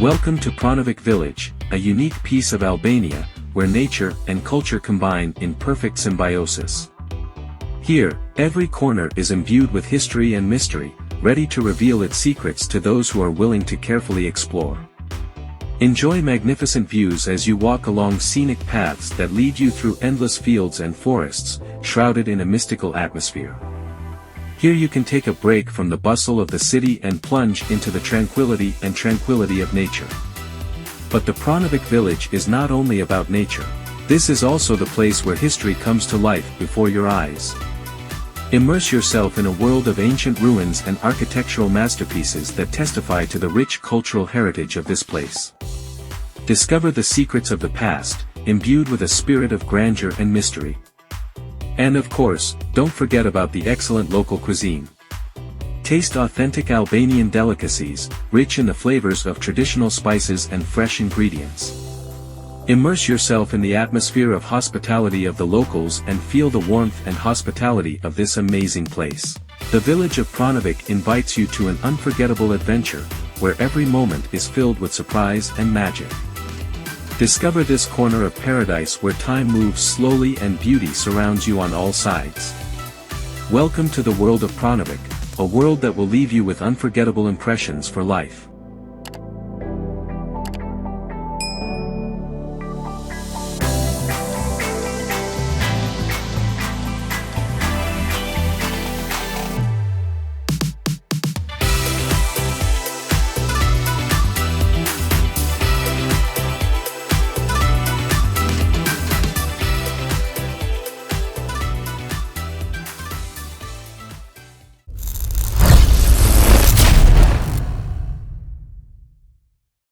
Welcome to Pronovik village, a unique piece of Albania, where nature and culture combine in perfect symbiosis. Here, every corner is imbued with history and mystery, ready to reveal its secrets to those who are willing to carefully explore. Enjoy magnificent views as you walk along scenic paths that lead you through endless fields and forests, shrouded in a mystical atmosphere. Here you can take a break from the bustle of the city and plunge into the tranquility of nature. But the Pronovik village is not only about nature. This is also the place where history comes to life before your eyes. Immerse yourself in a world of ancient ruins and architectural masterpieces that testify to the rich cultural heritage of this place. Discover the secrets of the past, imbued with a spirit of grandeur and mystery. And of course, don't forget about the excellent local cuisine. Taste authentic Albanian delicacies, rich in the flavors of traditional spices and fresh ingredients. Immerse yourself in the atmosphere of hospitality of the locals and feel the warmth and hospitality of this amazing place. The village of Pronovik invites you to an unforgettable adventure, where every moment is filled with surprise and magic. Discover this corner of paradise where time moves slowly and beauty surrounds you on all sides. Welcome to the world of Pronovik, a world that will leave you with unforgettable impressions for life.